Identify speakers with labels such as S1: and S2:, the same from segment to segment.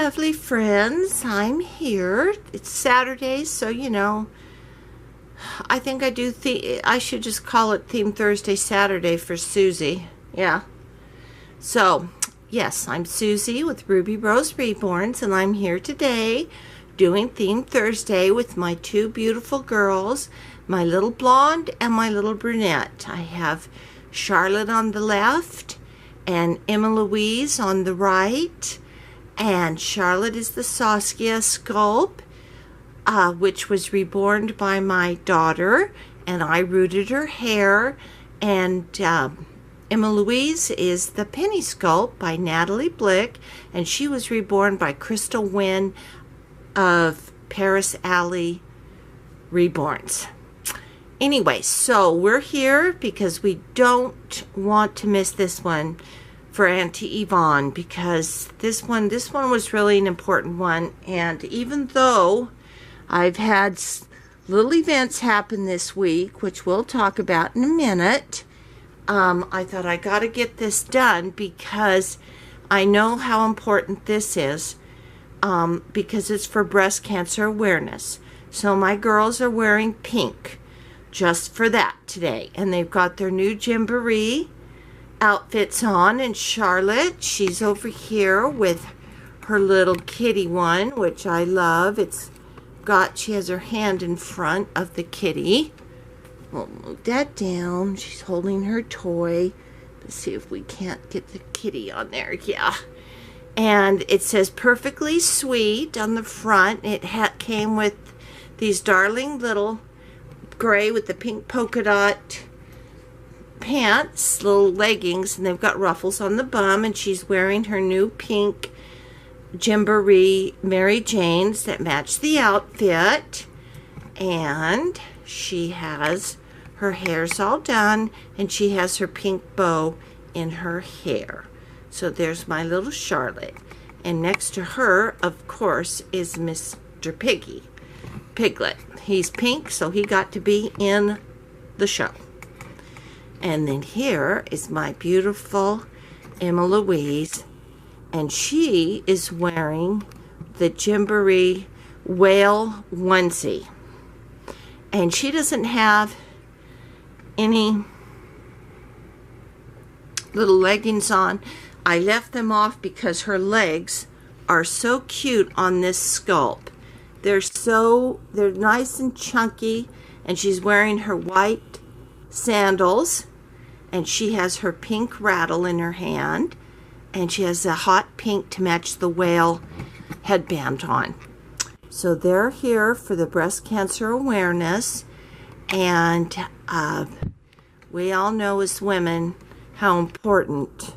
S1: lovely friends. I'm here. It's Saturday, so I think I should just call it Theme Thursday Saturday for Susie. Yeah. So, yes, I'm Susie with Ruby Rose Reborns, and I'm here today doing Theme Thursday with my two beautiful girls, my little blonde and my little brunette. I have Charlotte on the left and Emma Louise on the right. And Charlotte is the Saskia sculpt, which was reborn by my daughter, and I rooted her hair. And Emma Louise is the Penny sculpt by Natalie Blick, and she was reborn by Crystal Wynn of Paris Alley Reborns. Anyway, so we're here because we don't want to miss this one for Auntie Yvonne, because this one was really an important one. And even though I've had little events happen this week, which we'll talk about in a minute, I thought I got to get this done because I know how important this is, because it's for breast cancer awareness. So my girls are wearing pink just for that today, and they've got their new Jamboree outfits on. And Charlotte, she's over here with her little kitty one, which I love. She has her hand in front of the kitty. We'll move that down. She's holding her toy. Let's see if we can't get the kitty on there. Yeah. And it says Perfectly Sweet on the front. It came with these darling little gray with the pink polka dot pants, little leggings, and they've got ruffles on the bum, and she's wearing her new pink Jamboree Mary Janes that match the outfit. And she has her hair's all done, and she has her pink bow in her hair. So there's my little Charlotte, and next to her, of course, is Mr. Piglet. He's pink, so he got to be in the show. And then here is my beautiful Emma Louise, and she is wearing the Jamboree whale onesie. And she doesn't have any little leggings on. I left them off because her legs are so cute on this sculpt. They're nice and chunky, and she's wearing her white sandals, and she has her pink rattle in her hand, and she has a hot pink to match the whale headband on. So they're here for the breast cancer awareness, and we all know as women how important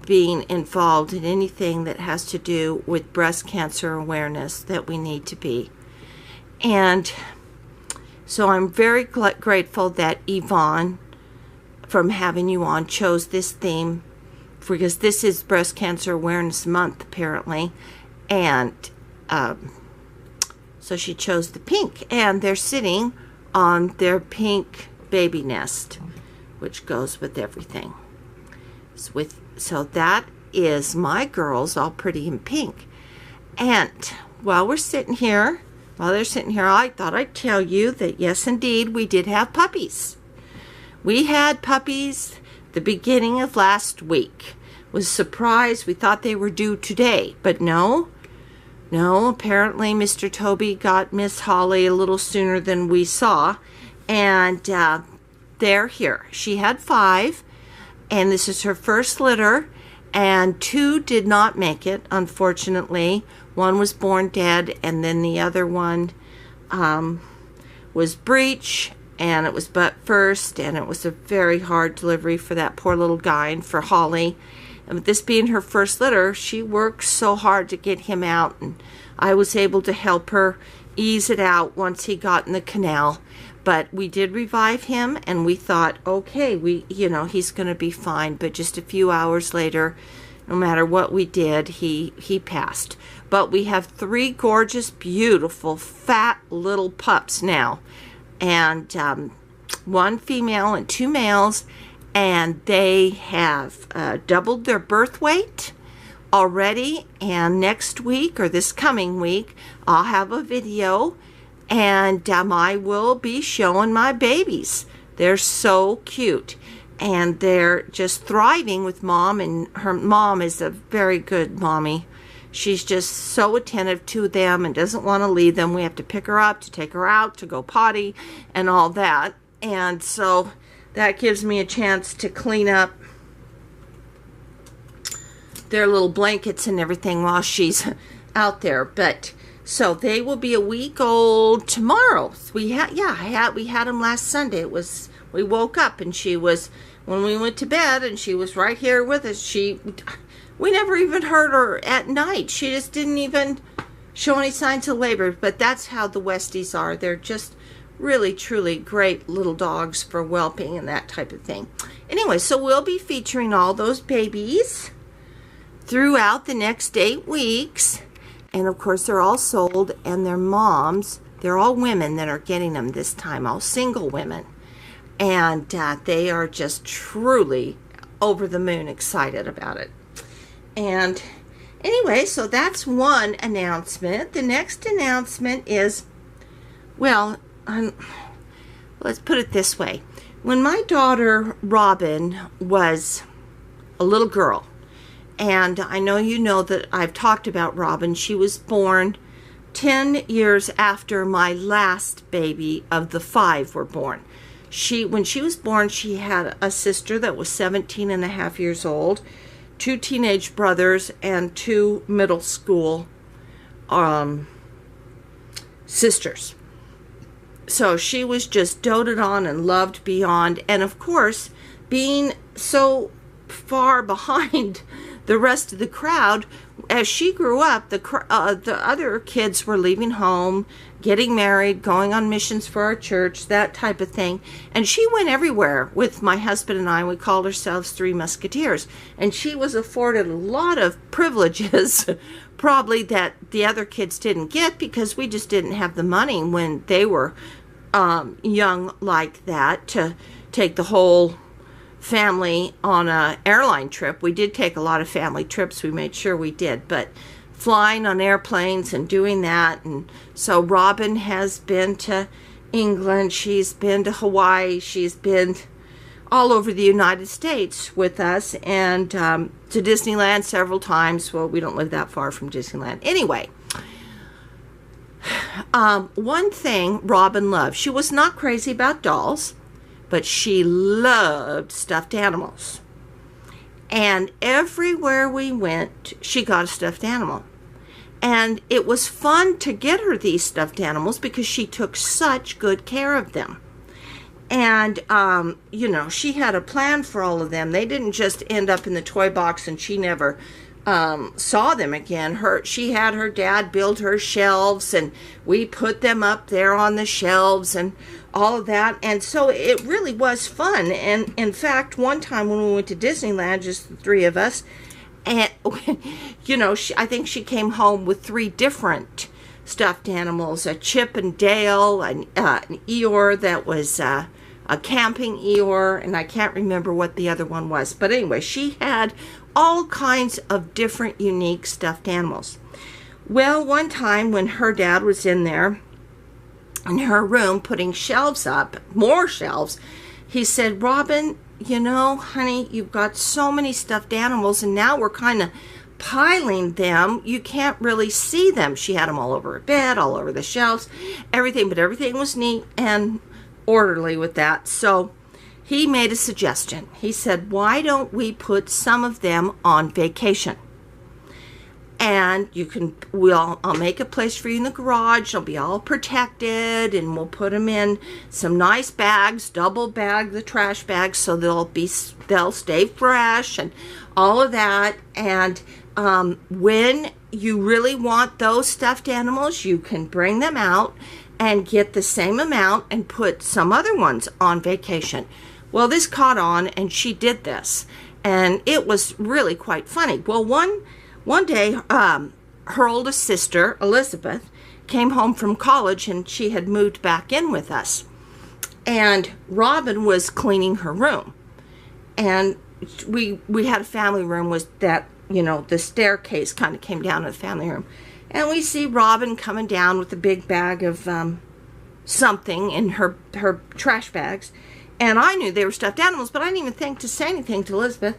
S1: being involved in anything that has to do with breast cancer awareness that we need to be. And so I'm very grateful that Yvonne from Havinuon chose this theme, because this is Breast Cancer Awareness Month apparently, and so she chose the pink, and they're sitting on their pink baby nest, which goes with everything. So that is my girls all pretty in pink. And while they're sitting here, I thought I'd tell you that yes, indeed, we did have puppies. We had puppies the beginning of last week. Was surprised. We thought they were due today, but no, apparently Mr. Toby got Miss Holly a little sooner than we saw, and they're here. She had 5, and this is her first litter, and 2 did not make it, unfortunately. One was born dead, and then the other one was breech, and it was butt first, and it was a very hard delivery for that poor little guy and for Holly. And with this being her first litter, she worked so hard to get him out, and I was able to help her ease it out once he got in the canal. But we did revive him, and we thought, okay, he's going to be fine. But just a few hours later, no matter what we did, he passed. But we have 3 gorgeous, beautiful, fat little pups now, and 1 female and 2 males, and they have doubled their birth weight, already, and next week or this coming week I'll have a video, and I will be showing my babies. They're so cute, and they're just thriving with mom, and her mom is a very good mommy. She's just so attentive to them and doesn't want to leave them. We have to pick her up, to take her out, to go potty, and all that. And so that gives me a chance to clean up their little blankets and everything while she's out there. But so they will be a week old tomorrow. We had them last Sunday. We woke up and she was, when we went to bed, and she was right here with us. We never even heard her at night. She just didn't even show any signs of labor. But that's how the Westies are. They're just really, truly great little dogs for whelping and that type of thing. Anyway, so we'll be featuring all those babies throughout the next 8 weeks. And of course, they're all sold, and their moms, they're all women that are getting them this time, all single women. And they are just truly over the moon excited about it. And anyway, so that's one announcement. The next announcement is, well, let's put it this way. When my daughter Robin was a little girl, and I know you know that I've talked about Robin. She was born 10 years after my last baby of the 5 were born. When she was born, she had a sister that was 17 and a half years old, 2 teenage brothers, and 2 middle school sisters. So she was just doted on and loved beyond. And of course, being so far behind the rest of the crowd, as she grew up, the other kids were leaving home, getting married, going on missions for our church, that type of thing. And she went everywhere with my husband and I. We called ourselves 3 Musketeers. And she was afforded a lot of privileges, probably that the other kids didn't get, because we just didn't have the money when they were young like that to take the whole family on a airline trip. We did take a lot of family trips. We made sure we did, but flying on airplanes and doing that. And so Robin has been to England. She's been to Hawaii. She's been all over the United States with us, and to Disneyland several times. Well, we don't live that far from Disneyland. Anyway, one thing Robin loved, she was not crazy about dolls, but she loved stuffed animals. And everywhere we went, she got a stuffed animal. And it was fun to get her these stuffed animals because she took such good care of them. And, you know, she had a plan for all of them. They didn't just end up in the toy box and she never saw them again. She had her dad build her shelves, and we put them up there on the shelves and all of that. And so it really was fun. And in fact, one time when we went to Disneyland, just the 3 of us, and you know, I think she came home with 3 different stuffed animals: a Chip and Dale, an Eeyore that was a camping Eeyore, and I can't remember what the other one was. But anyway, she had all kinds of different unique stuffed animals. Well, one time when her dad was in there in her room putting shelves up, more shelves, he said, "Robin, you know, honey, you've got so many stuffed animals, and now we're kind of piling them. You can't really see them." She had them all over her bed, all over the shelves, everything, but everything was neat and orderly with that. So he made a suggestion. He said, "Why don't we put some of them on vacation? And I'll make a place for you in the garage. They'll be all protected, and we'll put them in some nice bags, double bag the trash bags, so they'll stay fresh and all of that. And when you really want those stuffed animals, you can bring them out and get the same amount and put some other ones on vacation." Well, this caught on, and she did this, and it was really quite funny. Well, one day, her oldest sister, Elizabeth, came home from college, and she had moved back in with us. And Robin was cleaning her room. And we had a family room that you know, the staircase kind of came down to the family room. And we see Robin coming down with a big bag of something in her trash bags. And I knew they were stuffed animals, but I didn't even think to say anything to Elizabeth.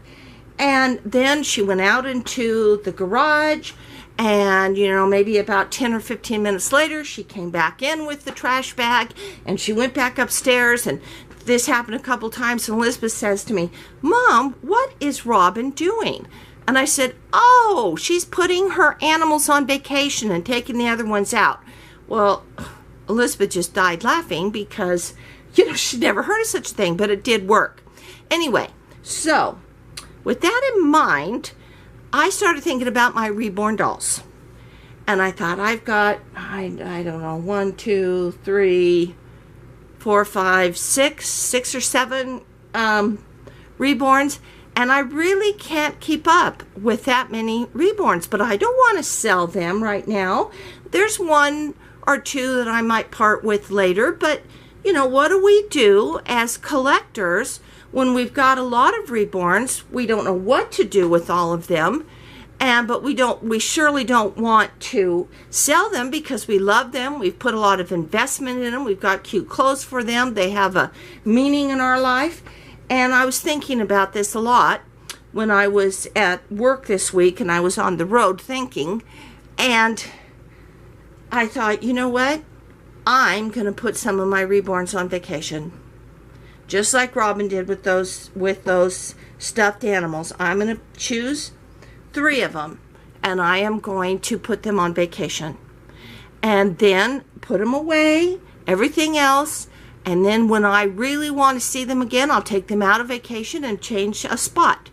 S1: And then she went out into the garage, and, you know, maybe about 10 or 15 minutes later, she came back in with the trash bag, and she went back upstairs, and this happened a couple times, and Elizabeth says to me, "Mom, what is Robin doing?" And I said, "Oh, she's putting her animals on vacation and taking the other ones out." Well, Elizabeth just died laughing because, you know, she'd never heard of such a thing, but it did work. Anyway, so with that in mind, I started thinking about my Reborn dolls. And I thought, I've got, I don't know, 1, 2, 3, 4, 5, 6 or 7 Reborns. And I really can't keep up with that many Reborns. But I don't want to sell them right now. There's 1 or 2 that I might part with later. But, you know, what do we do as collectors when we've got a lot of Reborns? We don't know what to do with all of them. But we surely don't want to sell them because we love them. We've put a lot of investment in them. We've got cute clothes for them. They have a meaning in our life. And I was thinking about this a lot when I was at work this week and I was on the road thinking. And I thought, you know what? I'm going to put some of my Reborns on vacation. Just like Robin did with those stuffed animals. I'm going to choose 3 of them, and I am going to put them on vacation. And then put them away, everything else, and then when I really want to see them again, I'll take them out of vacation and change a spot.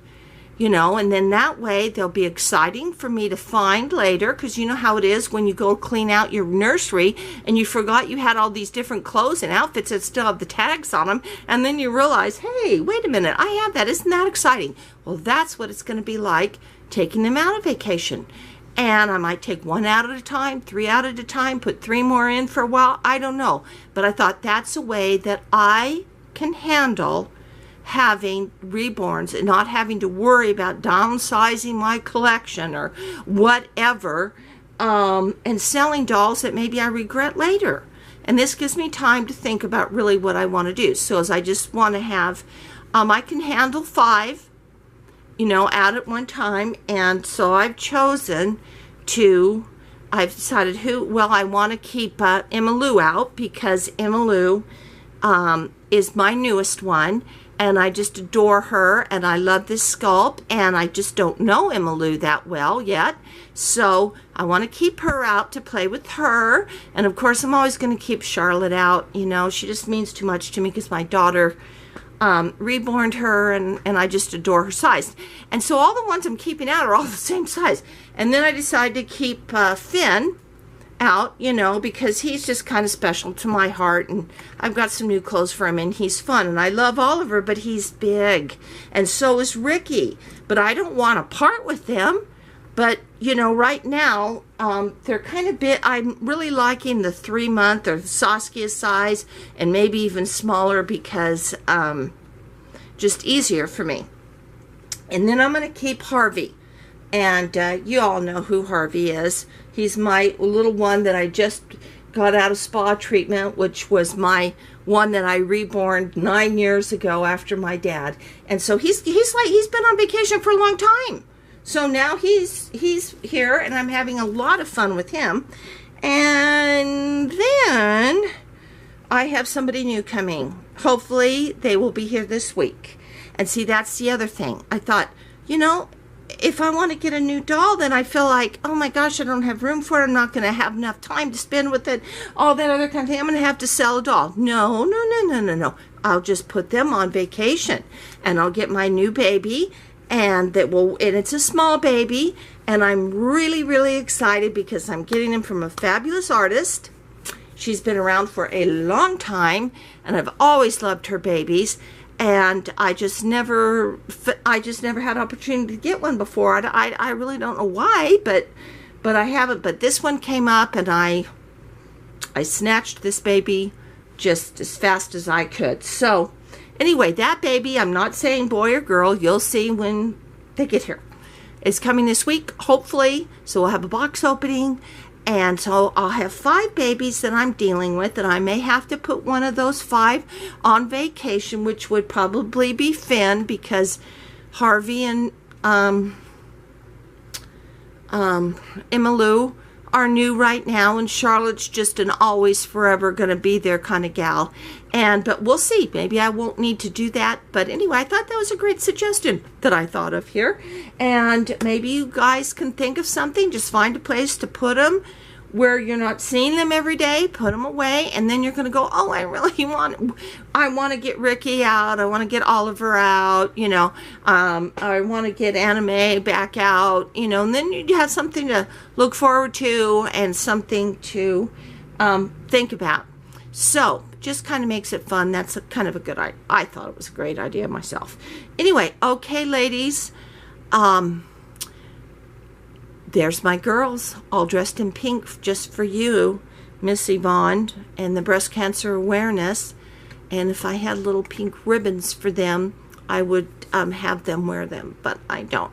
S1: You know, and then that way they'll be exciting for me to find later, because you know how it is when you go clean out your nursery and you forgot you had all these different clothes and outfits that still have the tags on them, and then you realize, hey, wait a minute, I have that. Isn't that exciting? Well, that's what it's going to be like taking them out of vacation. And I might take 1 out at a time, 3 out at a time, put 3 more in for a while. I don't know. But I thought that's a way that I can handle having Reborns and not having to worry about downsizing my collection or whatever, and selling dolls that maybe I regret later. And this gives me time to think about really what I want to do. So as I just want to have, I can handle 5, you know, out at one time. And so I've chosen to, I've decided I want to keep Emma Lou out because Emma Lou is my newest one. And I just adore her, and I love this sculpt, and I just don't know Emma Lou that well yet. So I want to keep her out to play with her. And of course, I'm always going to keep Charlotte out. You know, she just means too much to me because my daughter reborned her, and I just adore her size. And so all the ones I'm keeping out are all the same size. And then I decided to keep Finn out, you know, because he's just kind of special to my heart, and I've got some new clothes for him, and he's fun, and I love Oliver, but he's big, and so is Ricky, but I don't want to part with them. But you know, right now they're kind of big. I'm really liking the 3-month or Saskia size, and maybe even smaller because just easier for me. And then I'm going to keep Harvey. And you all know who Harvey is. He's my little one that I just got out of spa treatment, which was my one that I reborn 9 years ago after my dad. And so he's been on vacation for a long time. So now he's here, and I'm having a lot of fun with him. And then I have somebody new coming. Hopefully they will be here this week. And see, that's the other thing. I thought, you know, if I want to get a new doll, then I feel like, oh my gosh, I don't have room for it. I'm not going to have enough time to spend with it. All that other kind of thing. I'm going to have to sell a doll. No. I'll just put them on vacation, and I'll get my new baby, and it's a small baby, and I'm really, really excited because I'm getting him from a fabulous artist. She's been around for a long time, and I've always loved her babies. And I just never had opportunity to get one before. I really don't know why, but I haven't. But this one came up, and I snatched this baby just as fast as I could. So anyway, that baby, I'm not saying boy or girl. You'll see when they get here. is coming this week, hopefully. So we'll have a box opening. And so I'll have 5 babies that I'm dealing with, and I may have to put one of those 5 on vacation, which would probably be Finn, because Harvey and Emmalou are new right now, and Charlotte's just an always forever gonna be there kind of gal. But we'll see, maybe I won't need to do that. But anyway, I thought that was a great suggestion that I thought of here, and maybe you guys can think of something. Just find a place to put them where you're not seeing them every day. Put them away, and then you're gonna go, oh, I want to get Ricky out, I want to get Oliver out, you know, I want to get Anime back out, you know, and then you have something to look forward to and something to think about. So just kind of makes it fun. That's kind of a good idea. I thought it was a great idea myself. Anyway, okay, ladies, there's my girls all dressed in pink just for you, Miss Yvonne, and the breast cancer awareness. And if I had little pink ribbons for them, I would have them wear them, but I don't.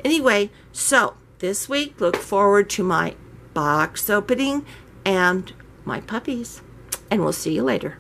S1: Anyway, so this week, look forward to my box opening and my puppies. And we'll see you later.